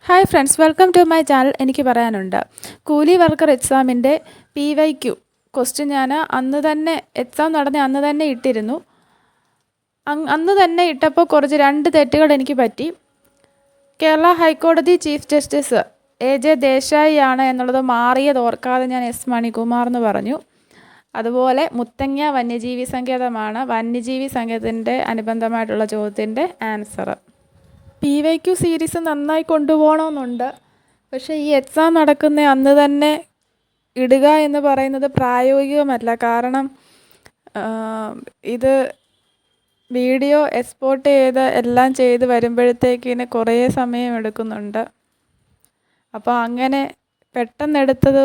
Hi friends, welcome to my channel. എനിക്ക് പറയാനുണ്ട്, കൂലി വർക്കർ എക്സാമിൻ്റെ PYQ ക്വസ്റ്റ്യൻ ഞാൻ എക്സാം നടന്ന അന്ന് തന്നെ ഇട്ടിരുന്നു. അന്ന് തന്നെ ഇട്ടപ്പോൾ കുറച്ച് 2 തെറ്റുകൾ എനിക്ക് പറ്റി. കേരള ഹൈക്കോടതി ചീഫ് ജസ്റ്റിസ് AJ ദേശായി ആണ് എന്നുള്ളത് മാറിയത് ഓർക്കാതെ ഞാൻ S മണികുമാർ എന്ന് പറഞ്ഞു. അതുപോലെ മുത്തങ്ങ വന്യജീവി സങ്കേതമാണ്. വന്യജീവി സങ്കേതത്തിൻ്റെ അനുബന്ധമായിട്ടുള്ള ചോദ്യത്തിൻ്റെ ആൻസർ. PYQ സീരീസ് നന്നായി കൊണ്ടുപോകണമെന്നുണ്ട്. പക്ഷേ ഈ എക്സാം നടക്കുന്ന അന്ന് തന്നെ ഇടുക എന്ന് പറയുന്നത് പ്രായോഗികമല്ല. കാരണം ഇത് വീഡിയോ എക്സ്പോർട്ട് ചെയ്ത് എല്ലാം ചെയ്ത് വരുമ്പോഴത്തേക്കിന് കുറേ സമയം എടുക്കുന്നുണ്ട്. അപ്പോൾ അങ്ങനെ പെട്ടെന്നെടുത്തത്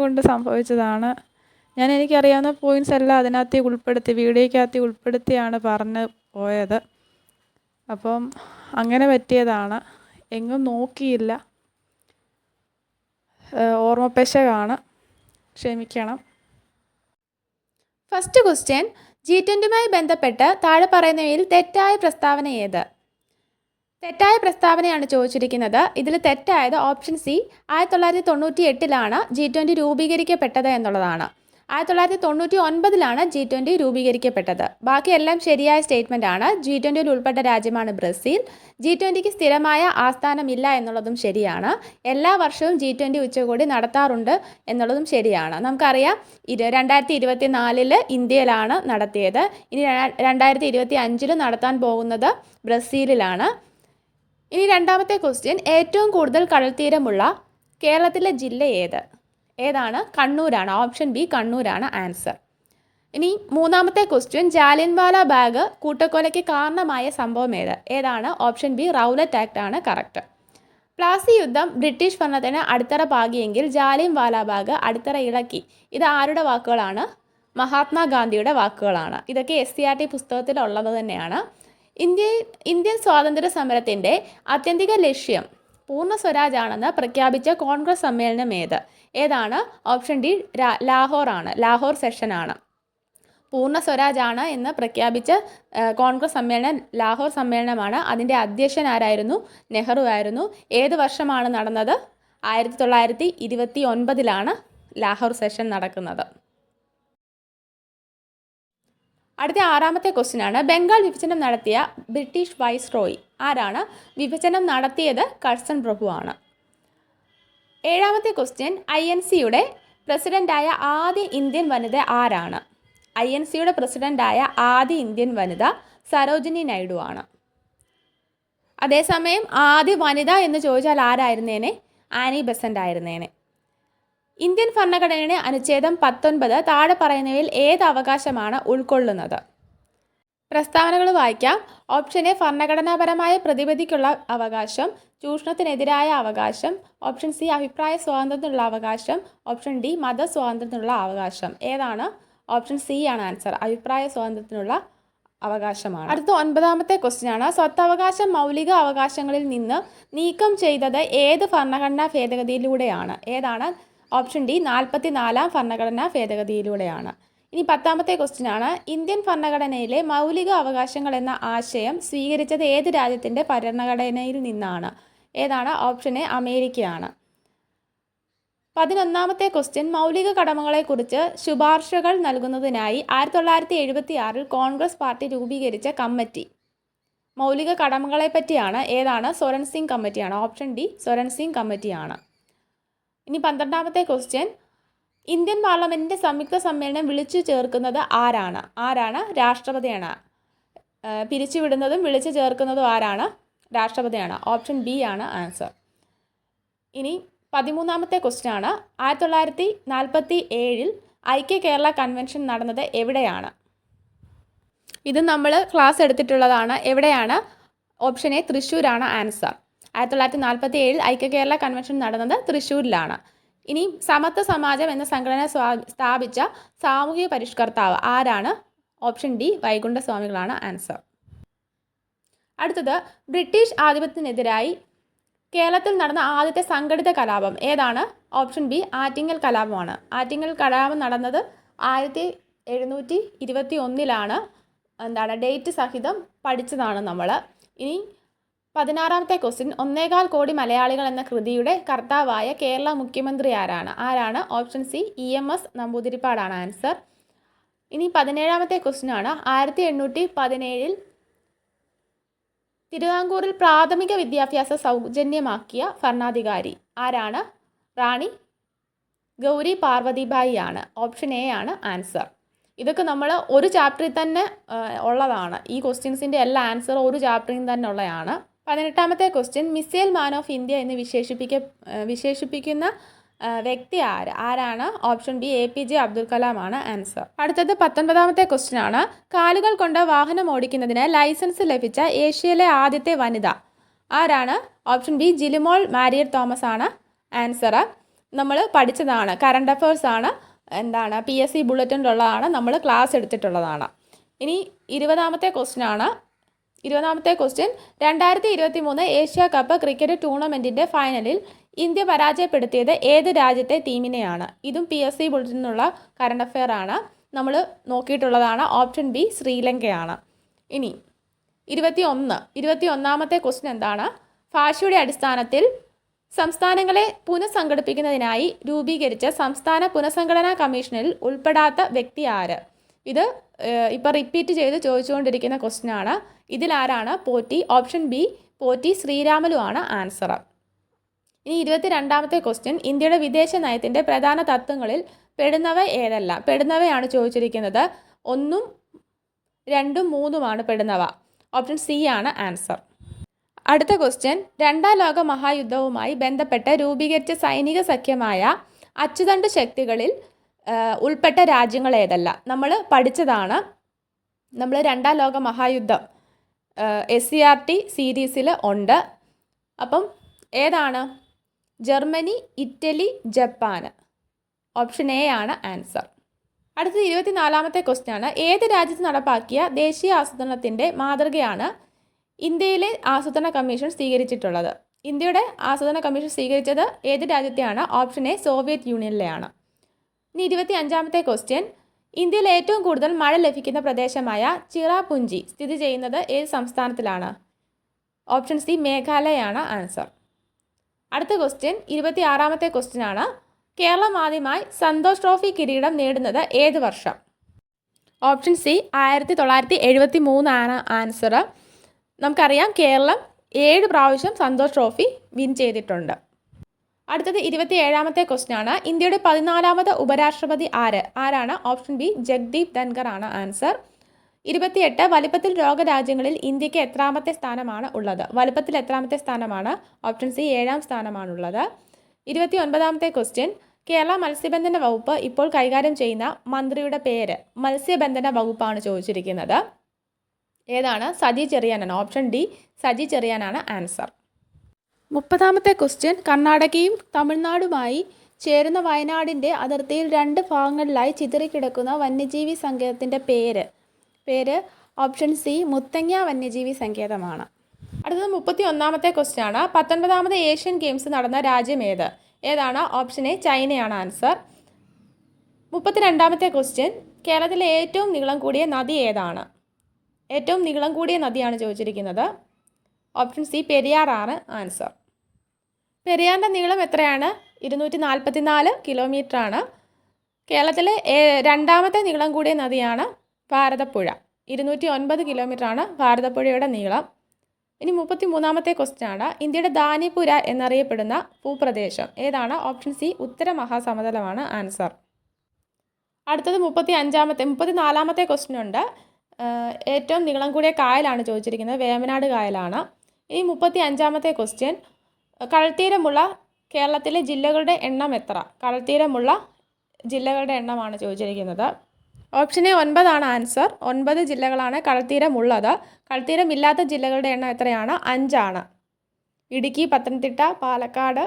കൊണ്ട് സംഭവിച്ചതാണ്. എനിക്കറിയാവുന്ന പോയിൻറ്റ്സ് എല്ലാം അതിനകത്ത് ഉൾപ്പെടുത്തി, വീഡിയോയ്ക്കകത്ത് ഉൾപ്പെടുത്തിയാണ് പറഞ്ഞു പോയത്. അപ്പം അങ്ങനെ പറ്റിയതാണ്. എങ്ങും നോക്കിയില്ല, ഓർമ്മപ്പിശകാണ്, ക്ഷമിക്കണം. ഫസ്റ്റ് ക്വസ്റ്റ്യൻ, G20യുമായി ബന്ധപ്പെട്ട് താഴെ പറയുന്നവയിൽ തെറ്റായ പ്രസ്താവന ഏത്? തെറ്റായ പ്രസ്താവനയാണ് ചോദിച്ചിരിക്കുന്നത്. ഇതിൽ തെറ്റായത് ഓപ്ഷൻ സി, 1998 G20 രൂപീകരിക്കപ്പെട്ടത് എന്നുള്ളതാണ്. 1999 G20 രൂപീകരിക്കപ്പെട്ടത്. ബാക്കിയെല്ലാം ശരിയായ സ്റ്റേറ്റ്മെൻ്റ് ആണ്. G20 ഉൾപ്പെട്ട രാജ്യമാണ് ബ്രസീൽ. G20ക്ക് സ്ഥിരമായ ആസ്ഥാനമില്ല എന്നുള്ളതും ശരിയാണ്. എല്ലാ വർഷവും G20 ഉച്ചകോടി നടത്താറുണ്ട് എന്നുള്ളതും ശരിയാണ്. നമുക്കറിയാം 2024 ഇന്ത്യയിലാണ് നടത്തിയത്. ഇനി 2025 നടത്താൻ പോകുന്നത് ബ്രസീലിലാണ്. ഇനി രണ്ടാമത്തെ ക്വസ്റ്റ്യൻ, ഏറ്റവും കൂടുതൽ കടൽത്തീരമുള്ള കേരളത്തിലെ ജില്ല ഏതാണ്? കണ്ണൂരാണ്. ഓപ്ഷൻ ബി, കണ്ണൂരാണ് ആൻസർ. ഇനി മൂന്നാമത്തെ ക്വസ്റ്റ്യൻ, ജാലിയൻവാല ബാഗ് കൂട്ടക്കൊലയ്ക്ക് കാരണമായ സംഭവം ഏതാണ്? ഓപ്ഷൻ ബി, റൗലറ്റ് ആക്ട് ആണ് കറക്റ്റ്. പ്ലാസി യുദ്ധം ബ്രിട്ടീഷ് ഭരണത്തിന് അടിത്തറ പാകിയെങ്കിൽ ജാലിയൻവാല ബാഗ് അടിത്തറ ഇളക്കി. ഇത് ആരുടെ വാക്കുകളാണ്? മഹാത്മാഗാന്ധിയുടെ വാക്കുകളാണ്. ഇതൊക്കെ SCERT പുസ്തകത്തിലുള്ളത് തന്നെയാണ്. ഇന്ത്യൻ സ്വാതന്ത്ര്യ സമരത്തിൻ്റെ ആത്യന്തിക ലക്ഷ്യം പൂർണ്ണ സ്വരാജ് ആണെന്ന് പ്രഖ്യാപിച്ച കോൺഗ്രസ് സമ്മേളനം ഏതാണ്? ഓപ്ഷൻ ഡി, ലാഹോറാണ്. ലാഹോർ സെഷനാണ്. പൂർണ്ണ സ്വരാജ് ആണ് എന്ന് പ്രഖ്യാപിച്ച കോൺഗ്രസ് സമ്മേളനം ലാഹോർ സമ്മേളനമാണ്. അതിൻ്റെ അധ്യക്ഷൻ ആരായിരുന്നു? നെഹ്റു ആയിരുന്നു. ഏത് വർഷമാണ് നടന്നത്? 1929 ലാഹോർ സെഷൻ നടക്കുന്നത്. അടുത്ത ആറാമത്തെ ക്വസ്റ്റ്യൻ ആണ്, ബംഗാൾ വിഭജനം നടത്തിയ ബ്രിട്ടീഷ് വൈസ്രോയി ആരാണ്? വിഭജനം നടത്തിയത് കഴ്സൺ പ്രഭു ആണ്. ഏഴാമത്തെ ക്വസ്റ്റ്യൻ, INCയുടെ പ്രസിഡൻ്റായ ആദ്യ ഇന്ത്യൻ വനിത ആരാണ്? INCയുടെ പ്രസിഡൻ്റായ ആദ്യ ഇന്ത്യൻ വനിത സരോജിനി നായിഡു ആണ്. അതേസമയം ആദ്യ വനിത എന്ന് ചോദിച്ചാൽ ആരായിരുന്നേനെ? ആനി ബെസൻ്റ് ആയിരുന്നേനെ. ഇന്ത്യൻ ഭരണഘടനയുടെ അനുച്ഛേദം 19 താഴെ പറയുന്നവയിൽ ഏത് അവകാശമാണ് ഉൾക്കൊള്ളുന്നത്? പ്രസ്താവനകൾ വായിക്കാം. ഓപ്ഷൻ എ, ഭരണഘടനാപരമായ പ്രതിവിധിക്കുള്ള അവകാശം. ചൂഷണത്തിനെതിരായ അവകാശം. ഓപ്ഷൻ സി, അഭിപ്രായ സ്വാതന്ത്ര്യത്തിനുള്ള അവകാശം. ഓപ്ഷൻ ഡി, മതസ്വാതന്ത്ര്യത്തിനുള്ള അവകാശം. ഏതാണ്? ഓപ്ഷൻ സി ആണ് ആൻസർ. അഭിപ്രായ സ്വാതന്ത്ര്യത്തിനുള്ള അവകാശമാണ്. അടുത്ത 9ാമത്തെ ക്വസ്റ്റ്യൻ ആണ്, സ്വത്തവകാശം മൗലിക അവകാശങ്ങളിൽ നിന്ന് നീക്കം ചെയ്തത് ഏത് ഭരണഘടനാ ഭേദഗതിയിലൂടെയാണ്? ഏതാണ്? ഓപ്ഷൻ ഡി, 44ാം ഭരണഘടനാ ഭേദഗതിയിലൂടെയാണ്. ഇനി 10ാമത്തെ ക്വസ്റ്റ്യൻ ആണ്, ഇന്ത്യൻ ഭരണഘടനയിലെ മൗലിക അവകാശങ്ങൾ എന്ന ആശയം സ്വീകരിച്ചത് ഏത് രാജ്യത്തിൻ്റെ ഭരണഘടനയിൽ നിന്നാണ്? ഏതാണ്? ഓപ്ഷൻ എ, അമേരിക്കയാണ്. 11ാമത്തെ ക്വസ്റ്റ്യൻ, മൗലിക കടമകളെക്കുറിച്ച് ശുപാർശകൾ നൽകുന്നതിനായി 1976 കോൺഗ്രസ് പാർട്ടി രൂപീകരിച്ച കമ്മിറ്റി മൗലിക കടമകളെ പറ്റിയാണ്. ഏതാണ്? സൊരൻ സിംഗ് കമ്മിറ്റിയാണ്. ഓപ്ഷൻ ഡി, സൊരൻ സിംഗ് കമ്മിറ്റിയാണ്. ഇനി 12ാമത്തെ ക്വസ്റ്റ്യൻ, ഇന്ത്യൻ പാർലമെൻറ്റിൻ്റെ സംയുക്ത സമ്മേളനം വിളിച്ചു ചേർക്കുന്നത് ആരാണ്? രാഷ്ട്രപതിയാണ്. പിരിച്ചുവിടുന്നതും വിളിച്ചു ചേർക്കുന്നതും ആരാണ്? രാഷ്ട്രപതിയാണ്. ഓപ്ഷൻ ബി ആണ് ആൻസർ. ഇനി 13ാമത്തെ ക്വസ്റ്റ്യൻ ആണ്, 1947 ഐക്യ കേരള കൺവെൻഷൻ നടന്നത് എവിടെയാണ്? ഇത് നമ്മൾ ക്ലാസ് എടുത്തിട്ടുള്ളതാണ്. എവിടെയാണ്? ഓപ്ഷൻ എ, തൃശ്ശൂരാണ് ആൻസർ. 1947 ഐക്യ കേരള കൺവെൻഷൻ നടന്നത് തൃശ്ശൂരിലാണ്. ഇനി സമത്വ സമാജം എന്ന സംഘടന സ്ഥാപിച്ച സാമൂഹിക പരിഷ്കർത്താവ് ആരാണ്? ഓപ്ഷൻ ഡി, വൈകുണ്ഠസ്വാമികളാണ് ആൻസർ. അടുത്തത്, ബ്രിട്ടീഷ് ആധിപത്യത്തിനെതിരായി കേരളത്തിൽ നടന്ന ആദ്യത്തെ സംഘടിത കലാപം ഏതാണ്? ഓപ്ഷൻ ബി, ആറ്റിങ്ങൽ കലാപമാണ്. ആറ്റിങ്ങൽ കലാപം നടന്നത് 1721 ഡേറ്റ് സഹിതം പഠിച്ചതാണ് നമ്മൾ. ഇനി 16ാമത്തെ ക്വസ്റ്റ്യൻ 1.25 കോടി മലയാളികൾ എന്ന കൃതിയുടെ കർത്താവായ കേരള മുഖ്യമന്ത്രി ആരാണ്? ഓപ്ഷൻ സി EMS നമ്പൂതിരിപ്പാടാണ് ആൻസർ. ഇനി 17ാമത്തെ ക്വസ്റ്റ്യൻ ആണ്. 1817 തിരുവിതാംകൂറിൽ പ്രാഥമിക വിദ്യാഭ്യാസം സൗജന്യമാക്കിയ ഭരണാധികാരി ആരാണ്? റാണി ഗൗരി പാർവതിബായി ആണ്. ഓപ്ഷൻ എ ആണ് ആൻസർ. ഇതൊക്കെ നമ്മൾ ഒരു ചാപ്റ്ററിൽ തന്നെ ഉള്ളതാണ്. ഈ ക്വസ്റ്റ്യൻസിൻ്റെ എല്ലാ ആൻസർ ഒരു ചാപ്റ്ററിൽ തന്നെ ഉള്ളതാണ്. 18ാമത്തെ question missile man of India എന്ന് വിശേഷിപ്പിക്കുന്ന വ്യക്തി ആരാണ്? Option B APJ Abdul Kalam ആണ് ആൻസർ. അടുത്തത് 19ാമത്തെ ക്വസ്റ്റ്യൻ ആണ്. കാലുകൾ കൊണ്ട് വാഹനം ഓടിക്കുന്നതിന് ലൈസൻസ് ലഭിച്ച ഏഷ്യയിലെ ആദ്യത്തെ വനിത ആരാണ്? Option B Jilimol Marriott Thomas ആണ് ആൻസർ. നമ്മൾ പഠിച്ചതാണ്, കറണ്ട് അഫയേഴ്സ് ആണ്, PSC ബുള്ളറ്റിനുള്ളതാണ്, നമ്മൾ ക്ലാസ് എടുത്തിട്ടുള്ളതാണ്. ഇനി 20ാമത്തെ ക്വസ്റ്റ്യൻ ആണ്. 20ാമത്തെ ക്വസ്റ്റ്യൻ 2023 ഏഷ്യ കപ്പ് ക്രിക്കറ്റ് ടൂർണമെൻറ്റിൻ്റെ ഫൈനലിൽ ഇന്ത്യ പരാജയപ്പെടുത്തിയത് ഏത് രാജ്യത്തെ ടീമിനെയാണ്? ഇതും PSC ബുള്ളറ്റിനുള്ള കറണ്ട് അഫെയർ ആണ്, നമ്മൾ നോക്കിയിട്ടുള്ളതാണ്. Option B ശ്രീലങ്കയാണ്. ഇനി 21ാമത്തെ ക്വസ്റ്റ്യൻ എന്താണ്? ഭാഷയുടെ അടിസ്ഥാനത്തിൽ സംസ്ഥാനങ്ങളെ പുനഃസംഘടിപ്പിക്കുന്നതിനായി രൂപീകരിച്ച സംസ്ഥാന പുനഃസംഘടനാ കമ്മീഷനിൽ ഉൾപ്പെടാത്ത വ്യക്തി ആര്? ഇത് ഇപ്പോൾ റിപ്പീറ്റ് ചെയ്ത് ചോദിച്ചുകൊണ്ടിരിക്കുന്ന ക്വസ്റ്റ്യൻ ആണ്. ഇതിലാരാണ്? പോറ്റി. ഓപ്ഷൻ ബി പോറ്റി ശ്രീരാമലു ആണ് ആൻസർ. ഇനി 22ാമത്തെ ക്വസ്റ്റ്യൻ ഇന്ത്യയുടെ വിദേശ നയത്തിൻ്റെ പ്രധാന തത്വങ്ങളിൽ പെടുന്നവയാണ് ചോദിച്ചിരിക്കുന്നത്. 1, 2, 3 പെടുന്നവ. ഓപ്ഷൻ സി ആണ് ആൻസർ. അടുത്ത ക്വസ്റ്റ്യൻ 2ാം ലോക മഹായുദ്ധവുമായി ബന്ധപ്പെട്ട് രൂപീകരിച്ച സൈനിക സഖ്യമായ അച്ചുതണ്ട് ശക്തികളിൽ ഉൾപ്പെട്ട രാജ്യങ്ങൾ ഏതല്ല? നമ്മൾ പഠിച്ചതാണ്. നമ്മൾ 2ാം ലോക മഹായുദ്ധം SCERT സീരീസിൽ ഉണ്ട്. അപ്പം ഏതാണ്? Germany, Italy, Japan. Option A ആണ് ആൻസർ. അടുത്തത് 24ാമത്തെ ക്വസ്റ്റ്യൻ ആണ്. ഏത് രാജ്യത്ത് നടപ്പാക്കിയ ദേശീയ ആസൂത്രണത്തിൻ്റെ മാതൃകയാണ് ഇന്ത്യയിലെ ആസൂത്രണ കമ്മീഷൻ സ്വീകരിച്ചിട്ടുള്ളത്? ഇന്ത്യയുടെ ആസൂത്രണ കമ്മീഷൻ സ്വീകരിച്ചത് ഏത് രാജ്യത്തെയാണ്? ഓപ്ഷൻ എ സോവിയറ്റ് യൂണിയനിലെയാണ്. ഇനി 25ാമത്തെ ക്വസ്റ്റ്യൻ ഇന്ത്യയിൽ ഏറ്റവും കൂടുതൽ മഴ ലഭിക്കുന്ന പ്രദേശമായ ചിറാപുഞ്ചി സ്ഥിതി ചെയ്യുന്നത് ഏത് സംസ്ഥാനത്തിലാണ്? ഓപ്ഷൻ സി മേഘാലയയാണ് ആൻസർ. അടുത്ത ക്വസ്റ്റ്യൻ 26ാമത്തെ ക്വസ്റ്റ്യൻ ആണ്. കേരളം ആദ്യമായി സന്തോഷ് ട്രോഫി കിരീടം നേടുന്നത് ഏത് വർഷം? ഓപ്ഷൻ സി 1973 ആണ് ആൻസർ. നമുക്കറിയാം കേരളം 7 പ്രാവശ്യം സന്തോഷ് ട്രോഫി വിൻ ചെയ്തിട്ടുണ്ട്. അടുത്തത് 27ാമത്തെ ക്വസ്റ്റ്യൻ ആണ്. ഇന്ത്യയുടെ 14ാമത് ഉപരാഷ്ട്രപതി ആരാണ്? ഓപ്ഷൻ ബി ജഗ്ദീപ് ധൻഖർ ആണ് ആൻസർ. 28 വലിപ്പത്തിൽ ലോകരാജ്യങ്ങളിൽ ഇന്ത്യക്ക് എത്രാമത്തെ സ്ഥാനമാണ് ഉള്ളത്? വലിപ്പത്തിൽ എത്രാമത്തെ സ്ഥാനമാണ്? Option C 7ാം സ്ഥാനമാണുള്ളത്. 29ാമത്തെ ക്വസ്റ്റ്യൻ കേരള മത്സ്യബന്ധന വകുപ്പ് ഇപ്പോൾ കൈകാര്യം ചെയ്യുന്ന മന്ത്രിയുടെ പേര്? മത്സ്യബന്ധന വകുപ്പാണ് ചോദിച്ചിരിക്കുന്നത്. ഏതാണ്? സജി ചെറിയാനാണ്. ഓപ്ഷൻ ഡി സജി ചെറിയാനാണ് ആൻസർ. 30ാമത്തെ ക്വസ്റ്റ്യൻ കർണാടകയും തമിഴ്നാടുമായി ചേരുന്ന വയനാടിൻ്റെ അതിർത്തിയിൽ 2 ഭാഗങ്ങളിലായി ചിതറിക്കിടക്കുന്ന വന്യജീവി സങ്കേതത്തിൻ്റെ പേര്? ഓപ്ഷൻ സി മുത്തങ്ങ വന്യജീവി സങ്കേതമാണ്. അടുത്തത് 31ാമത്തെ ക്വസ്റ്റ്യൻ ആണ്. 19ാമത് ഏഷ്യൻ ഗെയിംസ് നടന്ന രാജ്യം ഏതാണ്? ഓപ്ഷൻ എ ചൈനയാണ് ആൻസർ. 32ാമത്തെ ക്വസ്റ്റ്യൻ കേരളത്തിലെ ഏറ്റവും നീളം കൂടിയ നദി ഏതാണ്? ഏറ്റവും നീളം കൂടിയ നദിയാണ് ചോദിച്ചിരിക്കുന്നത്. ഓപ്ഷൻ സി പെരിയാറാണ് ആൻസർ. പെരിയാറിൻ്റെ നീളം എത്രയാണ്? 244 കിലോമീറ്റർ ആണ്. കേരളത്തിലെ 2ാമത്തെ നീളം കൂടിയ നദിയാണ് ഭാരതപ്പുഴ. 209 കിലോമീറ്റർ ആണ് ഭാരതപ്പുഴയുടെ നീളം. ഇനി 33ാമത്തെ ക്വസ്റ്റ്യൻ ആണ്. ഇന്ത്യയുടെ ദാനിപുര എന്നറിയപ്പെടുന്ന ഭൂപ്രദേശം ഏതാണ്? ഓപ്ഷൻ സി ഉത്തര മഹാസമതലമാണ് ആൻസർ. അടുത്തത് 34ാമത്തെ ക്വസ്റ്റ്യൻ ഉണ്ട്. ഏറ്റവും നീളം കൂടിയ കായലാണ് ചോദിച്ചിരിക്കുന്നത്. വേമ്പനാട് കായലാണ്. ഇനി 35ാമത്തെ ക്വസ്റ്റ്യൻ കടൽത്തീരമുള്ള കേരളത്തിലെ ജില്ലകളുടെ എണ്ണം എത്ര? കടൽത്തീരമുള്ള ജില്ലകളുടെ എണ്ണമാണ് ചോദിച്ചിരിക്കുന്നത്. ഓപ്ഷൻ എ 9 ആണ് ആൻസർ. 9 ജില്ലകളാണ് കടൽത്തീരമുള്ളത്. കടൽത്തീരമില്ലാത്ത ജില്ലകളുടെ എണ്ണം എത്രയാണ്? 5 ആണ്. ഇടുക്കി, പത്തനംതിട്ട, പാലക്കാട്,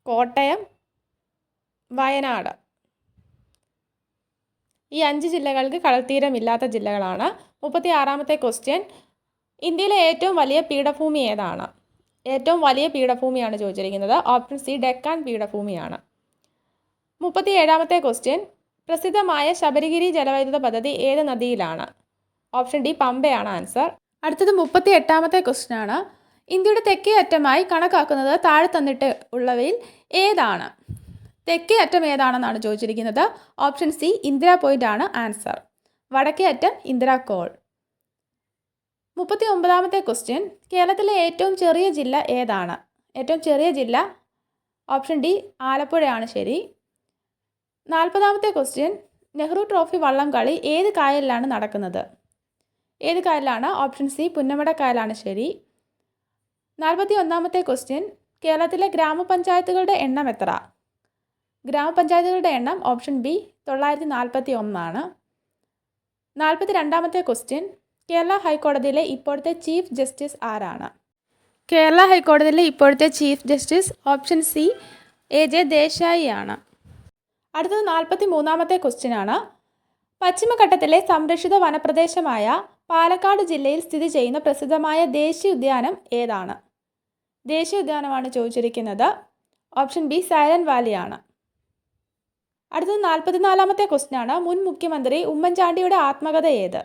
കോട്ടയം, വയനാട്. ഈ 5 ജില്ലകൾക്ക് കടൽത്തീരമില്ലാത്ത ജില്ലകളാണ്. 36ാമത്തെ ക്വസ്റ്റ്യൻ ഇന്ത്യയിലെ ഏറ്റവും വലിയ പീഠഭൂമി ഏതാണ്? ഏറ്റവും വലിയ പീഠഭൂമിയാണ് ചോദിച്ചിരിക്കുന്നത്. ഓപ്ഷൻ സി ഡെക്കാൻ പീഠഭൂമിയാണ്. 37ാമത്തെ ക്വസ്റ്റ്യൻ പ്രസിദ്ധമായ ശബരിഗിരി ജലവൈദ്യുത പദ്ധതി ഏത് നദിയിലാണ്? ഓപ്ഷൻ ഡി പമ്പയാണ് ആൻസർ. അടുത്തത് 38ാമത്തെ ക്വസ്റ്റ്യൻ ആണ്. ഇന്ത്യയുടെ തെക്കേ അറ്റമായി കണക്കാക്കുന്നത് താഴെ തന്നിട്ട് ഉള്ളവയിൽ ഏതാണ്? തെക്കേ അറ്റം ഏതാണെന്നാണ് ചോദിച്ചിരിക്കുന്നത്. ഓപ്ഷൻ സി ഇന്ദിരാ പോയിന്റ് ആണ് ആൻസർ. വടക്കേ അറ്റം ഇന്ദിരാ കോൾ. 39ാമത്തെ ക്വസ്റ്റ്യൻ, കേരളത്തിലെ ഏറ്റവും ചെറിയ ജില്ല ഏതാണ്? ഏറ്റവും ചെറിയ ജില്ല ഓപ്ഷൻ ഡി ആലപ്പുഴയാണ് ശരി. 40ാമത്തെ ക്വസ്റ്റ്യൻ, നെഹ്റു ട്രോഫി വള്ളം കളി ഏത് കായലിലാണ് നടക്കുന്നത്? ഏത് കായലിലാണ്? ഓപ്ഷൻ സി പുന്നമട കായലാണ് ശരി. 41ാമത്തെ ക്വസ്റ്റ്യൻ, കേരളത്തിലെ ഗ്രാമപഞ്ചായത്തുകളുടെ എണ്ണം എത്ര? ഗ്രാമപഞ്ചായത്തുകളുടെ എണ്ണം ഓപ്ഷൻ ബി 941 ആണ്. 42ാമത്തെ ക്വസ്റ്റ്യൻ, കേരള ഹൈക്കോടതിയിലെ ഇപ്പോഴത്തെ ചീഫ് ജസ്റ്റിസ് ആരാണ്? കേരള ഹൈക്കോടതിയിലെ ഇപ്പോഴത്തെ chief justice option C AJ Desai ആണ്. അടുത്തത് 43ാമത്തെ ക്വസ്റ്റ്യൻ ആണ്. പശ്ചിമഘട്ടത്തിലെ സംരക്ഷിത വനപ്രദേശമായ പാലക്കാട് ജില്ലയിൽ സ്ഥിതി ചെയ്യുന്ന പ്രസിദ്ധമായ ദേശീയ ഉദ്യാനം ഏതാണ്? ദേശീയ ഉദ്യാനമാണ് ചോദിച്ചിരിക്കുന്നത്. ഓപ്ഷൻ ബി സൈലന്റ് വാലി ആണ്. അടുത്തത് 44ാമത്തെ ക്വസ്റ്റ്യൻ ആണ്. മുൻ മുഖ്യമന്ത്രി ഉമ്മൻചാണ്ടിയുടെ ആത്മകഥ ഏത്?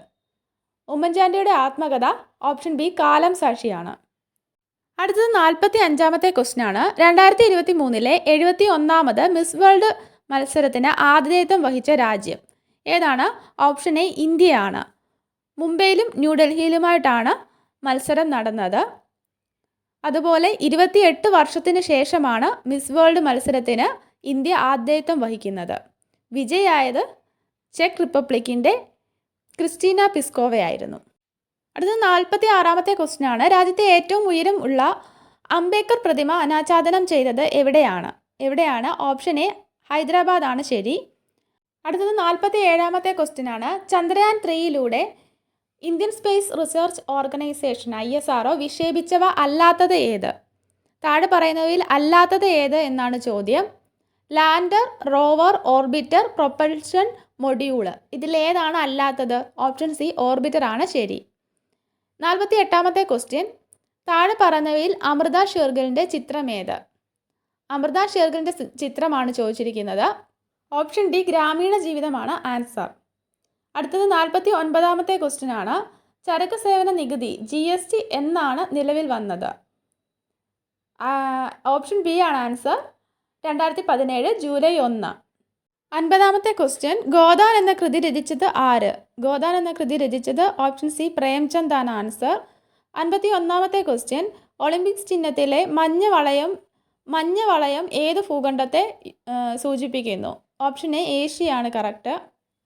ഉമ്മൻചാണ്ടിയുടെ ആത്മകഥ ഓപ്ഷൻ ബി കാലം സാക്ഷിയാണ്. അടുത്തത് 45ാമത്തെ ക്വസ്റ്റ്യൻ ആണ്. 2023 71ാമത് മിസ് വേൾഡ് മത്സരത്തിന് ആതിഥേയത്വം വഹിച്ച രാജ്യം ഏതാണ്? ഓപ്ഷൻ എ ഇന്ത്യയാണ്. മുംബൈയിലും ന്യൂഡൽഹിയിലുമായിട്ടാണ് മത്സരം നടന്നത്. അതുപോലെ 28 വർഷത്തിന് ശേഷമാണ് മിസ് വേൾഡ് മത്സരത്തിന് ഇന്ത്യ ആതിഥേയത്വം വഹിക്കുന്നത്. വിജയായത് ചെക്ക് റിപ്പബ്ലിക്കിൻ്റെ ക്രിസ്റ്റീന പിസ്കോവയായിരുന്നു. അടുത്തത് 46ാമത്തെ ക്വസ്റ്റ്യൻ ആണ്. രാജ്യത്തെ ഏറ്റവും ഉയരം ഉള്ള അംബേദ്കർ പ്രതിമ അനാച്ഛാദനം ചെയ്തത് എവിടെയാണ്? ഓപ്ഷൻ എ ഹൈദരാബാദ് ആണ് ശരി. അടുത്തത് 47ാമത്തെ ക്വസ്റ്റ്യൻ ആണ്. ചന്ദ്രയാൻ 3യിലൂടെ Indian space research organisation ISRO വിക്ഷേപിച്ചവ അല്ലാത്തത് ഏത്? താഴെ പറയുന്നവയിൽ അല്ലാത്തത് ഏത് എന്നാണ് ചോദ്യം. Lander, rover, orbiter, propulsion module. ഇതിലേതാണ് അല്ലാത്തത്? ഓപ്ഷൻ സി ഓർബിറ്റർ ആണ് ശരി. 48ാമത്തെ ക്വസ്റ്റ്യൻ, താഴെ പറയുന്നവയിൽ അമൃത ഷെർഗിലിൻ്റെ ചിത്രം ഏത്? അമൃത ഷെർഗിലിൻ്റെ ചിത്രമാണ് ചോദിച്ചിരിക്കുന്നത്. ഓപ്ഷൻ ഡി ഗ്രാമീണ ജീവിതമാണ് ആൻസർ. അടുത്തത് 49ാമത്തെ ക്വസ്റ്റ്യൻ ആണ്. ചരക്ക് സേവന നികുതി GST എന്നാണ് നിലവിൽ വന്നത്? ഓപ്ഷൻ ബി ആണ് ആൻസർ. 2017 ജൂലൈ 1. 50ാമത്തെ ക്വസ്റ്റ്യൻ, ഗോദാൻ എന്ന കൃതി രചിച്ചത് ആര്? ഗോദാൻ എന്ന കൃതി രചിച്ചത് ഓപ്ഷൻ സി പ്രേംചന്ദ് ആണ് ആൻസർ. 51ാമത്തെ ക്വസ്റ്റ്യൻ, ഒളിമ്പിക്സ് ചിഹ്നത്തിലെ മഞ്ഞ വളയം ഏത് ഭൂഖണ്ഡത്തെ സൂചിപ്പിക്കുന്നു? ഓപ്ഷൻ എ ഏഷ്യയാണ് കറക്റ്റ്.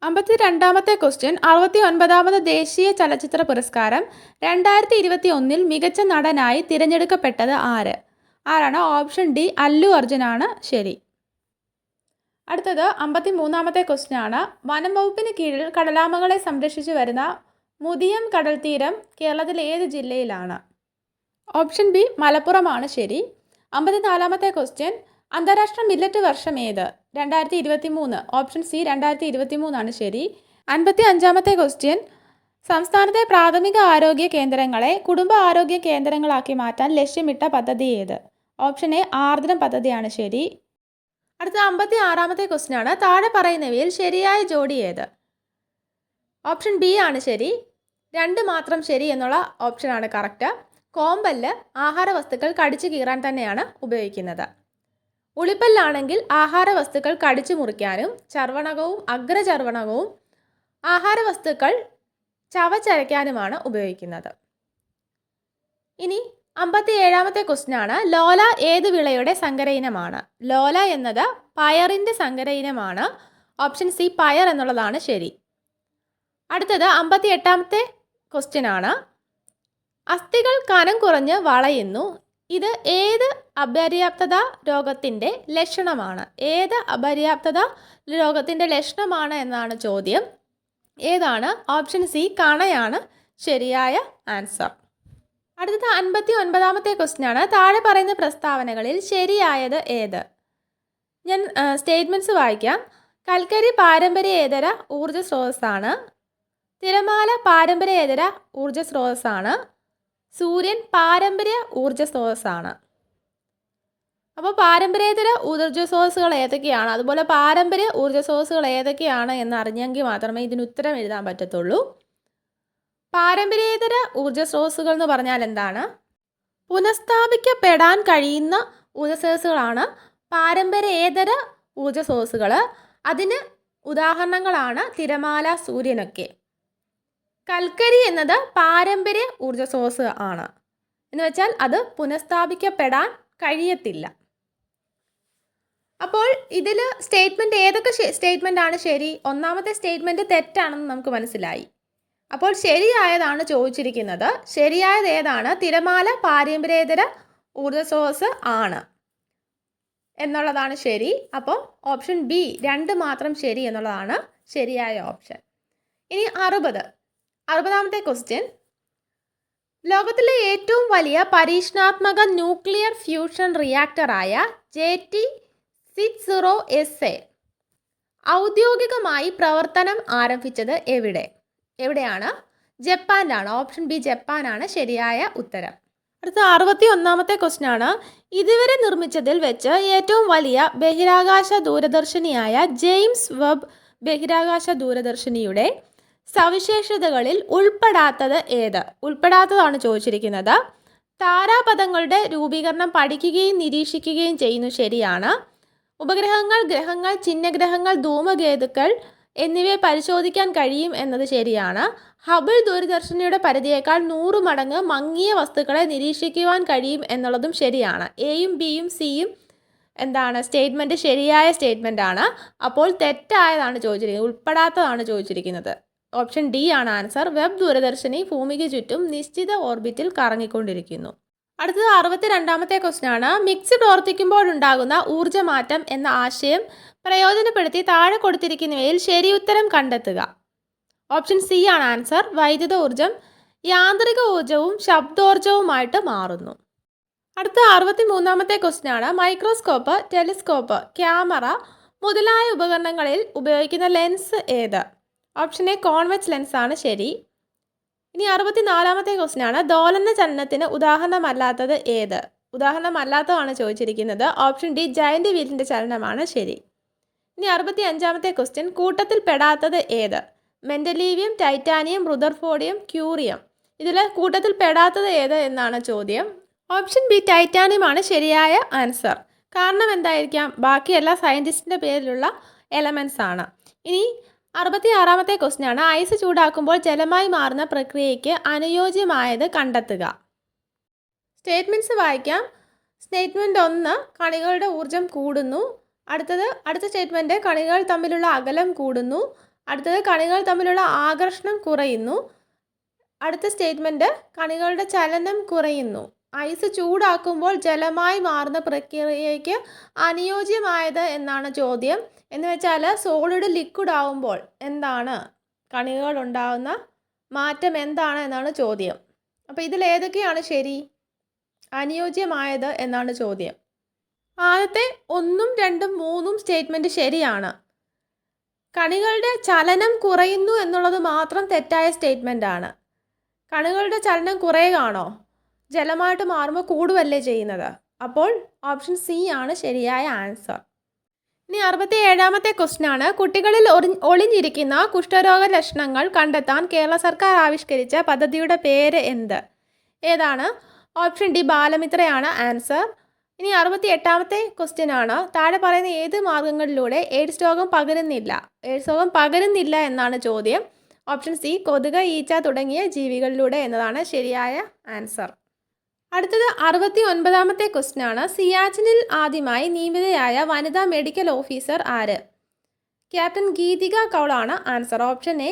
52ാമത്തെ ക്വസ്റ്റ്യൻ, 69ാമത് ദേശീയ ചലച്ചിത്ര പുരസ്കാരം 2021 മികച്ച നടനായി തിരഞ്ഞെടുക്കപ്പെട്ടത് ആരാണ്? ഓപ്ഷൻ ഡി അല്ലു അർജുനാണ് ശരി. അടുത്തത് 53ാമത്തെ ക്വസ്റ്റ്യൻ ആണ്. വനം വകുപ്പിന് കീഴിൽ കടലാമകളെ സംരക്ഷിച്ചു വരുന്ന മുതിയം കടൽത്തീരം കേരളത്തിലെ ഏത് ജില്ലയിലാണ്? ഓപ്ഷൻ ബി മലപ്പുറമാണ് ശരി. 54ാമത്തെ ക്വസ്റ്റ്യൻ, അന്താരാഷ്ട്ര മില്ലറ്റ് വർഷം ഏത്? 2023. ഓപ്ഷൻ സി 2023 ആണ് ശരി. 55ാമത്തെ ക്വസ്റ്റ്യൻ, സംസ്ഥാനത്തെ പ്രാഥമിക ആരോഗ്യ കേന്ദ്രങ്ങളെ കുടുംബ ആരോഗ്യ കേന്ദ്രങ്ങളാക്കി മാറ്റാൻ ലക്ഷ്യമിട്ട പദ്ധതി ഏത്? ഓപ്ഷൻ എ ആർദ്രം പദ്ധതിയാണ് ശരി. അടുത്ത 56ാമത്തെ ക്വസ്റ്റ്യൻ ആണ്. താഴെ പറയുന്നവയിൽ ശരിയായ ജോഡി ഏത്? ഓപ്ഷൻ ബി ആണ് ശരി. 2 മാത്രം ശരി എന്നുള്ള ഓപ്ഷനാണ് കറക്റ്റ്. കോമ്പല്ല് ആഹാര വസ്തുക്കൾ കടിച്ചു കീറാൻ തന്നെയാണ് ഉപയോഗിക്കുന്നത്. ഉളിപ്പല്ലാണെങ്കിൽ ആഹാര വസ്തുക്കൾ കടിച്ചു മുറിക്കാനും ചർവണകവും അഗ്രചർവണകവും ആഹാര വസ്തുക്കൾ ചവച്ചരയ്ക്കാനുമാണ് ഉപയോഗിക്കുന്നത്. ഇനി 57ാമത്തെ ക്വസ്റ്റ്യൻ ആണ്. ലോല ഏത് വിളയുടെ സങ്കര ഇനമാണ്? ലോല എന്നത് പയറിൻ്റെ സങ്കര ഇനമാണ്. ഓപ്ഷൻ സി പയർ എന്നുള്ളതാണ് ശരി. അടുത്തത് 58ാമത്തെ ക്വസ്റ്റ്യൻ ആണ്. അസ്ഥികൾ കനം കുറഞ്ഞ് വളയുന്നു. ഇത് ഏത് അപര്യാപ്തത രോഗത്തിൻ്റെ ലക്ഷണമാണ്? ഏത് അപര്യാപ്തത രോഗത്തിൻ്റെ ലക്ഷണമാണ് എന്നാണ് ചോദ്യം. ഏതാണ്? ഓപ്ഷൻ സി കണയാണ് ശരിയായ ആൻസർ. അടുത്തത് 59ാമത്തെ ക്വസ്റ്റ്യൻ ആണ്. താഴെ പറയുന്ന പ്രസ്താവനകളിൽ ശരിയായത് ഏത്? ഞാൻ സ്റ്റേറ്റ്മെൻറ്റ്സ് വായിക്കാം. കൽക്കരി പാരമ്പര്യേതര ഊർജ്ജ സ്രോതസ്സാണ്. തിരമാല പാരമ്പര്യേതര ഊർജ്ജ സ്രോതസ്സാണ്. സൂര്യൻ പാരമ്പര്യ ഊർജ്ജ സ്രോതസ്സാണ്. അപ്പോൾ പാരമ്പര്യേതര ഊർജ്ജ സ്രോതസ്സുകൾ ഏതൊക്കെയാണ്, അതുപോലെ പാരമ്പര്യ ഊർജ്ജ സ്രോതസ്സുകൾ ഏതൊക്കെയാണ് എന്നറിഞ്ഞെങ്കിൽ മാത്രമേ ഇതിന് ഉത്തരം എഴുതാൻ പറ്റത്തുള്ളൂ. പാരമ്പര്യേതര ഊർജ്ജ സ്രോതസ്സുകൾ എന്ന് പറഞ്ഞാൽ എന്താണ്? പുനഃസ്ഥാപിക്കപ്പെടാൻ കഴിയുന്ന ഊർജ്ജസ്രോതസ്സുകളാണ് പാരമ്പര്യേതര ഊർജ്ജസ്രോതസ്സുകൾ. അതിന് ഉദാഹരണങ്ങളാണ് തിരമാല, സൂര്യനൊക്കെ. കൽക്കരി എന്നത് പാരമ്പര്യ ഊർജ്ജസ്രോതസ്സ് ആണ്, എന്ന് വെച്ചാൽ അത് പുനഃസ്ഥാപിക്കപ്പെടാൻ കഴിയത്തില്ല. അപ്പോൾ ഇതിൽ സ്റ്റേറ്റ്മെൻറ്റ് ഏതൊക്കെ സ്റ്റേറ്റ്മെൻ്റ് ആണ് ശരി? ഒന്നാമത്തെ സ്റ്റേറ്റ്മെൻറ്റ് തെറ്റാണെന്ന് നമുക്ക് മനസ്സിലായി. അപ്പോൾ ശരിയായതാണ് ചോദിച്ചിരിക്കുന്നത്. ശരിയായത് ഏതാണ്? തിരമാല പാരമ്പര്യേതര ഊർജ്ജസ്രോതസ്സ് ആണ് എന്നുള്ളതാണ് ശരി. അപ്പോൾ ഓപ്ഷൻ ബി 2 മാത്രം ശരി എന്നുള്ളതാണ് ശരിയായ ഓപ്ഷൻ. ഇനി 60ാമത്തെ ക്വസ്റ്റ്യൻ. ലോകത്തിലെ ഏറ്റവും വലിയ പരീക്ഷണാത്മക ന്യൂക്ലിയർ ഫ്യൂഷൻ റിയാക്ടറായ JT60SA ഔദ്യോഗികമായി പ്രവർത്തനം ആരംഭിച്ചത് എവിടെയാണ്? ജപ്പാനിലാണ്. ഓപ്ഷൻ ബി ജപ്പാനാണ് ശരിയായ ഉത്തരം. അടുത്ത 61ാമത്തെ ക്വസ്റ്റ്യൻ ആണ്. ഇതുവരെ നിർമ്മിച്ചതിൽ വെച്ച് ഏറ്റവും വലിയ ബഹിരാകാശ ദൂരദർശിനിയായ ജെയിംസ് വെബ് ബഹിരാകാശ ദൂരദർശിനിയുടെ സവിശേഷതകളിൽ ഉൾപ്പെടാത്തതാണ് ചോദിച്ചിരിക്കുന്നത്. താരാപഥങ്ങളുടെ രൂപീകരണം പഠിക്കുകയും നിരീക്ഷിക്കുകയും ചെയ്യുന്നു, ശരിയാണ്. ഉപഗ്രഹങ്ങൾ, ഗ്രഹങ്ങൾ, ചിഹ്നഗ്രഹങ്ങൾ, ധൂമകേതുക്കൾ എന്നിവയെ പരിശോധിക്കാൻ കഴിയും എന്നത് ശരിയാണ്. ഹബിൾ ദൂരദർശിനിയുടെ പരിധിയേക്കാൾ 100 മടങ്ങ് മങ്ങിയ വസ്തുക്കളെ നിരീക്ഷിക്കുവാൻ കഴിയും എന്നുള്ളതും ശരിയാണ്. എയും ബിയും സിയും സ്റ്റേറ്റ്മെൻറ്റ് ശരിയായ സ്റ്റേറ്റ്മെൻ്റ് ആണ്. അപ്പോൾ തെറ്റായതാണ് ചോദിച്ചിരിക്കുന്നത്, ഉൾപ്പെടാത്തതാണ് ചോദിച്ചിരിക്കുന്നത്. ഓപ്ഷൻ ഡി ആണ് ആൻസർ. വെബ് ദൂരദർശിനി ഭൂമിക്ക് ചുറ്റും നിശ്ചിത ഓർബിറ്റിൽ കറങ്ങിക്കൊണ്ടിരിക്കുന്നു. അടുത്തത് 62ാമത്തെ ക്വസ്റ്റ്യൻ ആണ്. മിക്സ് പ്രവർത്തിക്കുമ്പോഴുണ്ടാകുന്ന ഊർജ്ജമാറ്റം എന്ന ആശയം പ്രയോജനപ്പെടുത്തി താഴെ കൊടുത്തിരിക്കുന്നവയിൽ ശരിയുത്തരം കണ്ടെത്തുക. ഓപ്ഷൻ സി ആണ് ആൻസർ. വൈദ്യുത ഊർജ്ജം യാന്ത്രിക ഊർജ്ജവും ശബ്ദോർജ്ജവുമായിട്ട് മാറുന്നു. അടുത്ത 63ാമത്തെ ക്വസ്റ്റ്യൻ ആണ്. മൈക്രോസ്കോപ്പ്, ടെലിസ്കോപ്പ്, ക്യാമറ മുതലായ ഉപകരണങ്ങളിൽ ഉപയോഗിക്കുന്ന ലെൻസ് ഏത്? ഓപ്ഷൻ എ കോൺവെക്സ് ലെൻസ് ആണ് ശരി. ഇനി 64ാമത്തെ ക്വസ്റ്റ്യൻ ആണ്. ദോലന ചലനത്തിന് ഉദാഹരണമല്ലാത്തത് ഏത്? ഉദാഹരണമല്ലാത്തതാണ് ചോദിച്ചിരിക്കുന്നത്. ഓപ്ഷൻ ഡി ജയന്റ് വീലിൻ്റെ ചലനമാണ് ശരി. ഇനി 65ാമത്തെ ക്വസ്റ്റ്യൻ. കൂട്ടത്തിൽ പെടാത്തത് ഏത്? Mendelevium, titanium, rutherfordium, curium. ഇതിൽ കൂട്ടത്തിൽ പെടാത്തത് ഏത് എന്നാണ് ചോദ്യം. ഓപ്ഷൻ ബി ടൈറ്റാനിയം ആണ് ശരിയായ ആൻസർ. കാരണം എന്തായിരിക്കാം? ബാക്കി എല്ലാ സയൻറ്റിസ്റ്റിൻ്റെ പേരിലുള്ള എലമെൻറ്റ്സ് ആണ്. ഇനി 66ാമത്തെ ക്വസ്റ്റ്യൻ ആണ്. ഐസ് ചൂടാക്കുമ്പോൾ ജലമായി മാറുന്ന പ്രക്രിയയ്ക്ക് അനുയോജ്യമായത് കണ്ടെത്തുക. സ്റ്റേറ്റ്മെൻറ്റ്സ് വായിക്കാം. സ്റ്റേറ്റ്മെൻറ്റ് 1 കണികളുടെ ഊർജ്ജം കൂടുന്നു. അടുത്ത സ്റ്റേറ്റ്മെൻറ്റ് കണികൾ തമ്മിലുള്ള അകലം കൂടുന്നു. അടുത്തത് കണികൾ തമ്മിലുള്ള ആകർഷണം കുറയുന്നു. അടുത്ത സ്റ്റേറ്റ്മെൻറ്റ് കണികളുടെ ചലനം കുറയുന്നു. ഐസ് ചൂടാക്കുമ്പോൾ ജലമായി മാറുന്ന പ്രക്രിയയ്ക്ക് അനുയോജ്യമായത് എന്നാണ് ചോദ്യം. എന്ന് വെച്ചാൽ സോളിഡ് ലിക്വിഡ് ആവുമ്പോൾ കണികൾ ഉണ്ടാകുന്ന മാറ്റം എന്താണ് എന്നാണ് ചോദ്യം. അപ്പോൾ ഇതിൽ ഏതൊക്കെയാണ് ശരി? അനുയോജ്യമായത് എന്നാണ് ചോദ്യം. ആദ്യത്തെ 1, 2, 3 സ്റ്റേറ്റ്മെൻറ്റ് ശരിയാണ്. കണികളുടെ ചലനം കുറയുന്നു എന്നുള്ളത് മാത്രം തെറ്റായ സ്റ്റേറ്റ്മെൻ്റ് ആണ്. കണികളുടെ ചലനം കുറയുകയാണോ? ജലമായിട്ട് മാറുമ്പോൾ കൂടുവല്ലേ ചെയ്യുന്നത്. അപ്പോൾ ഓപ്ഷൻ സി ആണ് ശരിയായ ആൻസർ. ഇനി 67ാമത്തെ ക്വസ്റ്റ്യൻ ആണ്. കുട്ടികളിൽ ഒളിഞ്ഞിരിക്കുന്ന കുഷ്ഠരോഗ ലക്ഷണങ്ങൾ കണ്ടെത്താൻ കേരള സർക്കാർ ആവിഷ്കരിച്ച പദ്ധതിയുടെ പേര് ഏതാണ്? ഓപ്ഷൻ ഡി ബാലമിത്രയാണ് ആൻസർ. ഇനി 68ാമത്തെ ക്വസ്റ്റ്യൻ ആണ്. താഴെ പറയുന്ന ഏത് മാർഗങ്ങളിലൂടെ എയ്ഡ്സ് രോഗം പകരുന്നില്ല എന്നാണ് ചോദ്യം. ഓപ്ഷൻ സി കൊതുക്, ഈച്ച തുടങ്ങിയ ജീവികളിലൂടെ എന്നതാണ് ശരിയായ ആൻസർ. അടുത്തത് 69ാമത്തെ ക്വസ്റ്റ്യൻ ആണ്. സിയാച്ചിനിൽ ആദ്യമായി നിയമിതയായ വനിതാ മെഡിക്കൽ ഓഫീസർ ആര്? ക്യാപ്റ്റൻ ഗീതിക കൗൾ ആണ് answer. Option A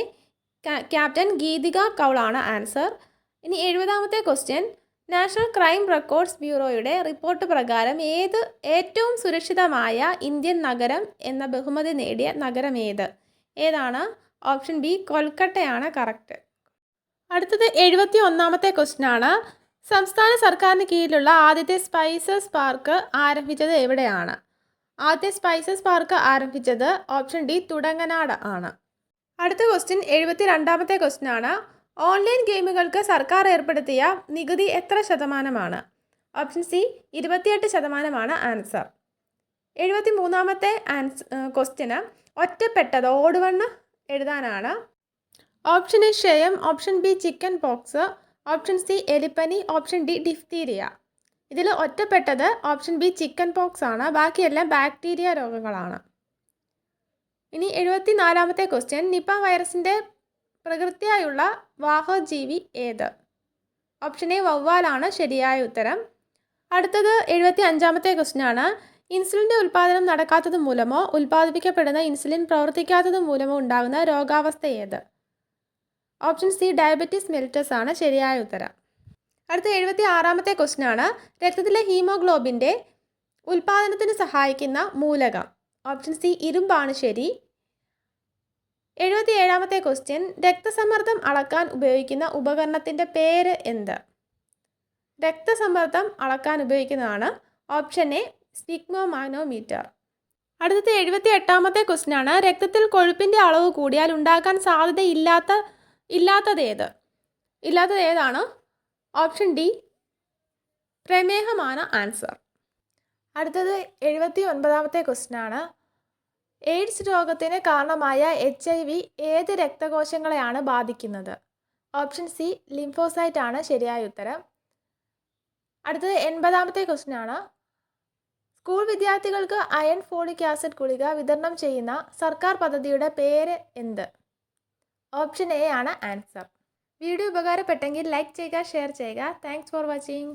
captain Geethika Kaul ആണ് ആൻസർ. ഇനി 70ാമത്തെ ക്വസ്റ്റ്യൻ. നാഷണൽ ക്രൈം റെക്കോർഡ്സ് ബ്യൂറോയുടെ റിപ്പോർട്ട് പ്രകാരം ഏറ്റവും സുരക്ഷിതമായ ഇന്ത്യൻ നഗരം എന്ന ബഹുമതി നേടിയ നഗരം ഏതാണ്? ഓപ്ഷൻ ബി കൊൽക്കട്ടയാണ് കറക്റ്റ്. അടുത്തത് 71ാമത്തെ ക്വസ്റ്റ്യൻ ആണ്. സംസ്ഥാന സർക്കാരിന് കീഴിലുള്ള ആദ്യത്തെ സ്പൈസസ് പാർക്ക് ആരംഭിച്ചത് എവിടെയാണ്? ആദ്യത്തെ സ്പൈസസ് പാർക്ക് ആരംഭിച്ചത് ഓപ്ഷൻ ഡി തുടങ്ങനാട് ആണ്. അടുത്ത ക്വസ്റ്റ്യൻ 72ാമത്തെ ക്വസ്റ്റ്യൻ ആണ്. ഓൺലൈൻ ഗെയിമുകൾക്ക് സർക്കാർ ഏർപ്പെടുത്തിയ നികുതി എത്ര ശതമാനമാണ്? Option C 28% answer. 73ാമത്തെ ക്വസ്റ്റ്യന് ഒറ്റപ്പെട്ടത് ഓഡ് വൺ എഴുതാനാണ്. ഓപ്ഷൻ എ ക്ഷയം, option B chicken pox, option C എലിപ്പനി, ഓപ്ഷൻ ഡി ഡിഫ്തീരിയ. ഇതിൽ ഒറ്റപ്പെട്ടത് ഓപ്ഷൻ ബി ചിക്കൻ പോക്സ് ആണ്. ബാക്കിയെല്ലാം ബാക്ടീരിയ രോഗങ്ങളാണ്. ഇനി 74ാമത്തെ ക്വസ്റ്റ്യൻ, നിപ്പ വൈറസിൻ്റെ പ്രകൃതിയായുള്ള വാഹകജീവി ഏത്? ഓപ്ഷൻ എ വവ്വാലാണ് ശരിയായ ഉത്തരം. അടുത്തത് 75ാമത്തെ ക്വസ്റ്റ്യൻ ആണ്. ഇൻസുലിൻ്റെ ഉൽപ്പാദനം നടക്കാത്തത് മൂലമോ ഉൽപ്പാദിപ്പിക്കപ്പെടുന്ന ഇൻസുലിൻ പ്രവർത്തിക്കാത്തത് മൂലമോ ഉണ്ടാകുന്ന രോഗാവസ്ഥ ഏത്? ഓപ്ഷൻ സി ഡയബറ്റിസ് മെലിറ്റസ് ആണ് ശരിയായ ഉത്തരം. അടുത്ത 76ാമത്തെ ക്വസ്റ്റ്യൻ ആണ്. രക്തത്തിലെ ഹീമോഗ്ലോബിൻ്റെ ഉൽപ്പാദനത്തിന് സഹായിക്കുന്ന മൂലകം. ഓപ്ഷൻ സി ഇരുമ്പാണ് ശരി. 77ാമത്തെ ക്വസ്റ്റ്യൻ, രക്തസമ്മർദ്ദം അളക്കാൻ ഉപയോഗിക്കുന്ന ഉപകരണത്തിൻ്റെ പേര് എന്ത്? രക്തസമ്മർദ്ദം അളക്കാൻ ഉപയോഗിക്കുന്നതാണ് ഓപ്ഷൻ എ സ്ഫിഗ്മോമാനോമീറ്റർ. അടുത്തത് 78ാമത്തെ ക്വസ്റ്റ്യൻ ആണ്. രക്തത്തിൽ കൊഴുപ്പിൻ്റെ അളവ് കൂടിയാൽ ഉണ്ടാകാൻ ഇല്ലാത്തത് ഏതാണ്? ഓപ്ഷൻ ഡി പ്രമേഹമാണ് ആൻസർ. അടുത്തത് 79ാമത്തെ ക്വസ്റ്റ്യൻ ആണ്. എയ്ഡ്സ് രോഗത്തിന് കാരണമായ HIV ഏത് രക്തകോശങ്ങളെയാണ് ബാധിക്കുന്നത്? ഓപ്ഷൻ സി ലിംഫോസൈറ്റ് ആണ് ശരിയായ ഉത്തരം. അടുത്തത് 80ാമത്തെ ക്വസ്റ്റ്യൻ ആണ്. സ്കൂൾ വിദ്യാർത്ഥികൾക്ക് അയൺ ഫോളിക് ആസിഡ് ഗുളിക വിതരണം ചെയ്യുന്ന സർക്കാർ പദ്ധതിയുടെ പേര് എന്ത്? ഓപ്ഷൻ എ ആണ് ആൻസർ. വീഡിയോ ഉപകാരപ്പെട്ടെങ്കിൽ ലൈക്ക് ചെയ്യുക, ഷെയർ ചെയ്യുക. Thanks for watching.